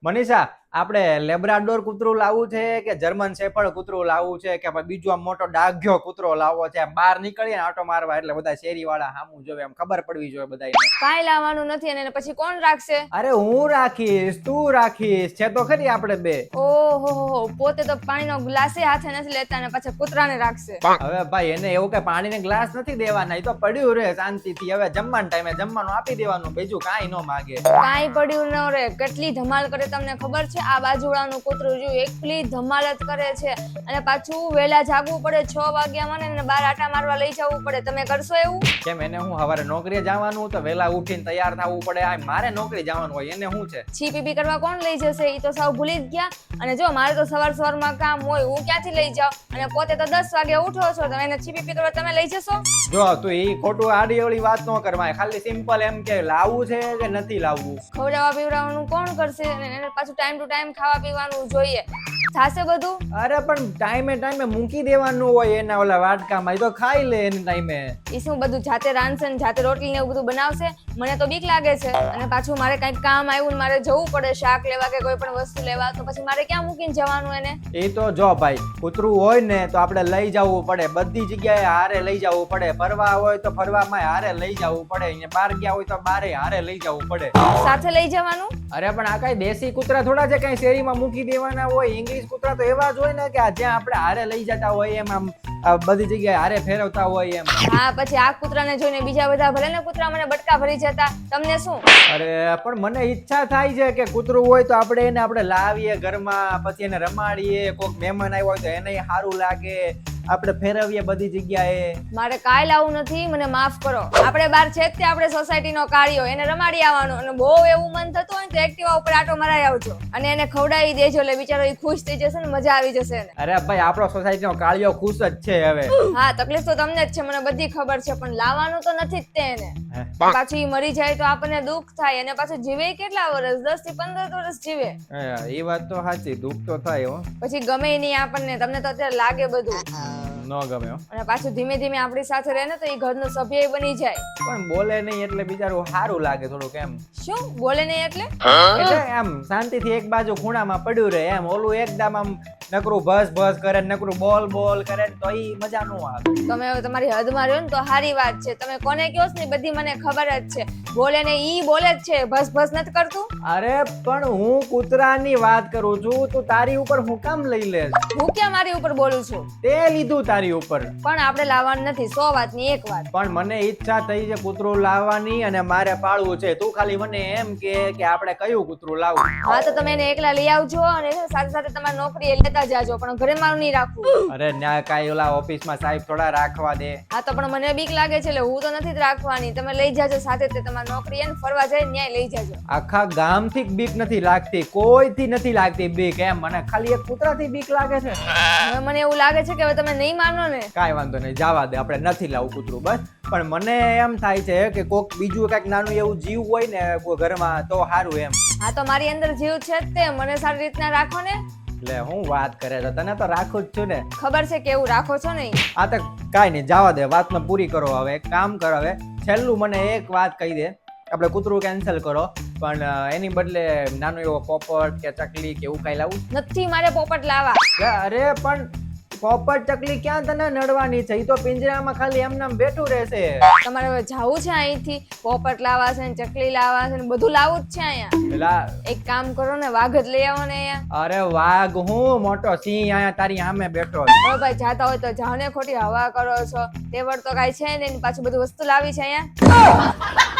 મનીષા, આપણે લેબ્રાડોર કૂતરું લાવવું છે કે જર્મન શેફર્ડ કૂતરું લાવવું છે કે બીજો આમ મોટો ડાઘ્યો કૂતરો લાવવો છે? બહાર નીકળીએ ને આટો મારવા એટલે બધા શેરી વાળા સામું જોવે, એમ ખબર પડવી જોઈએ બધાને. કાંઈ લાવવાનું નથી અને પછી કોણ રાખશે? અરે હું રાખીશ, તું રાખીશ, છે તો ખરી આપણે બે. ઓહો, પોતે તો પાણીનો ગ્લાસે હાથે નથી લેતા અને પાછા કૂતરાને રાખશે. હવે ભાઈ એને એવું કે પાણીને ગ્લાસ નથી દેવાના, એ તો પડ્યું રે શાંતિથી. હવે જમવાના ટાઈમે જમવાનું આપી દેવાનું, બીજું કાંઈ ન માગે. કાંઈ પડ્યું ન રે, કેટલી ધમાલ કરે તમને ખબર છે? આ બાજુવાળાનું કૂતરું જો એકલી ધમાલ જ કરે છે અને પાછું વહેલા જાગવું પડે 6 વાગ્યામાં ને 12 આટા મારવા લઈ જવું પડે. તમે કરશો એવું? કેમ, એને હું સવારે નોકરીએ જવાનું તો વહેલા ઉઠીને તૈયાર થવું પડે? આ મારે નોકરી જવાનું હોય, એને શું છે? છી પીપી કરવા કોણ લઈ જશે? ઈ તો સાવ ભૂલી જ ગયા. અને જો મારે તો સવારમાં કામ હોય, હું ક્યાંથી લઈ જાઉં? અને પોતે તો 10 વાગે ઉઠો છો, તો એને છી પીપી કરવા તમે લઈ જશો? જો તું ઈ ખોટું આડી અવળી વાત ન કરવાય, ખાલી સિમ્પલ એમ કે લાવવું છે કે નથી લાવવું. ખવડાવવા પીવડાવવાનું કોણ કરશે? અને એને પાછું ટાઈમ ટુ ટાઈમ ખાવા પીવાનું જોઈએ. થાશે બધું? અરે પણ ટાઈમે મૂકી દેવાનું હોય એના ઓલા વાટકામાં, ઈ તો ખાઈ લે એની ટાઈમે. ઈ શું બધું જાતે રાંધશે ને જાતે રોટલી ને એવું બધું બનાવશે? મને તો બીક લાગે છે. અને પાછું મારે કંઈક કામ આવ્યું ને મારે જવું પડે શાક લેવા કે કોઈ પણ વસ્તુ લેવા, તો પછી મારે ક્યાં મૂકીને જવાનું એને? એ તો જો ભાઈ, કૂતરું હોય ને તો આપણે લઈ જવું પડે, બધી જગ્યાએ હારે લઈ જવું પડે. ફરવા હોય તો ફરવામાં હારે લઈ જવું પડે, અહીંયા બહાર ગયા હોય તો બારે હારે લઈ જવું પડે. સાથે લઈ જવાનું? અરે પણ આ કઈ દેશી કૂતરા થોડા છે કઈ શેરીમાં મૂકી દેવાના હોય? ઇંગ્લિશ કૂતરા તો એવા જ હોય ને કે જ્યાં આપણે હારે લઈ જતા હોય એમ, આમ બધી જગ્યાએ હારે ફેરવતા હોય એમ. હા, પછી આ કૂતરાને જોઈને બીજા બધા ભલે ને કૂતરા મને બટકા ભરી જતા, તમને શું? અરે પણ મને ઈચ્છા થાય છે કે કૂતરું હોય તો આપણે લાવીએ ઘરમાં, પછી એને રમાડીએ, કોઈક મહેમાન આવ્યો હોય તો એને સારું લાગે, આપણે ફેરવીએ બધી જગ્યાએ. મારે કાંઈ લાવવું નથી, મને માફ કરો. આપણે બાર છે જ તે આપણે સોસાયટીનો કાળિયો, એને રમાડી આવવાનો. અને બહુ એવું મન થતું હોય ને તો એક્ટિવા ઉપર આટો મરાઈ આવજો અને એને ખવડાવી દેજો, એટલે બિચારો ઈ ખુશ થઈ જશે ને મજા આવી જશે એને. અરે ભાઈ, આપણો સોસાયટીનો કાળિયો ખુશ જ છે હવે. હા, તકલીફ તો તમને જ છે, મને બધી ખબર છે, પણ લાવવાનું તો નથી જ તે એને. પાછું ઈ મરી જાય તો આપણને દુઃખ થાય, અને પાછું જીવે કેટલા વર્ષ? 10 થી 15 વર્ષ જીવે. એ વાત તો સાચી, દુઃખ તો થાય હો. પછી ગમે નહીં આપણને. તમને તો અત્યારે લાગે બધું ન ગમે હો. અને પાછું ધીમે ધીમે આપણી સાથે રહે ને તો એ ઘરનો સભ્ય બની જાય. પણ બોલે નહીં એટલે બિચારું સારું લાગે થોડુંક એમ. શું બોલે નહીં એટલે? એટલે આમ શાંતિથી એક બાજુ ખૂણામાં પડ્યું રહે એમ. ઓલું એકદમ આમ નકરું ભસ કરે, નકરું બોલ કરે તો ઈ મજા ન આવે. તમે હવે તમારી હદમાં રહ્યો ને તો સારી વાત છે. તમે કોને કહો છો ને બધી મને ખબર જ છે. બોલે ને ઈ બોલે જ છે, ભસ નથી કરતું. અરે પણ હું કૂતરાની વાત કરું છું, તું તારી ઉપર હું કામ લઈ લે? હું ક્યાં મારી ઉપર બોલું છું? તે લીધું તારી ઉપર. પણ આપણે લાવવાનું નથી, 100 વાતની એક વાત. પણ મને ઈચ્છા થઈ છે કૂતરું લાવવાની અને મારે પાળવું છે. તું ખાલી મને એમ કે આપણે કયું કૂતરું લાવવું. હા, તો તમે એને એકલા લઈ આવજો અને સાથે સાથે તમારી નોકરી લેતા જાજો, પણ ઘરે મારું નહીં રાખવું. અરે ના, કાંઈ ઓલા ઓફિસમાં સાહેબ થોડા રાખવા દે. હા, તો પણ મને બીક લાગે છે એટલે હું તો નથી જ રાખવાની. તમે લઈ જાજો સાથે, તે તમારી નોકરી એને ફરવા જાય ન્યાય લઈ જાજો. આખા ગામથી બીક નથી લાગતી, કોઈથી નથી લાગતી બીક. એમ મને ખાલી એક કૂતરાથી બીક લાગે છે. હવે મને એવું લાગે છે કે હવે તમે નહીં માનો ને. કાંઈ વાંધો નહીં, જવા દે, આપણે નથી લાવવું કૂતરું બસ. પણ મને એમ થાય છે કે કોક બીજું કઈક નાનું એવું જીવ હોય ને કોઈ ઘરમાં તો સારું એમ. હા, તો મારી અંદર જીવ છે જ તે, મને સારી રીતના રાખો ને. એટલે હું વાત કરે છે, તને તો રાખું જ છું ને. ખબર છે કે એવું રાખો છો નહીં. આ તો કાંઈ નહીં, જવા દે, વાતને પૂરી કરો. હવે એક કામ કર, હવે છેલ્લું મને એક વાત કહી દે. આપણે કૂતરું કેન્સલ કરો, પણ એની બદલે નાનું એવો પોપટ કે ચકલી કે એવું કઈ લાવું નથી. મારે પોપટ લાવવા. અરે પણ પોપટ ચકલી ક્યાં તને નડવાની છે? ઈ તો પિંજરામાં ખાલી એમનામ બેઠું રહેશે. તમારે હવે જાવું છે અહીંથી? પોપટ લાવવા છે ને ચકલી લાવવા છે ને બધું લાવવું જ છે અહીંયા. પેલા એક કામ કરો ને, વાઘ જ લઈ આવો ને અહીંયા. અરે વાઘ હું મોટો સિંહ અહીંયા તારી સામે બેઠો. હવે ભાઈ જાતા હોય તો જાઓ ને, ખોટી હવા કરો છો. તેવડ તો કાંઈ છે ને, પાછું બધું વસ્તુ લાવી છે અહીંયા.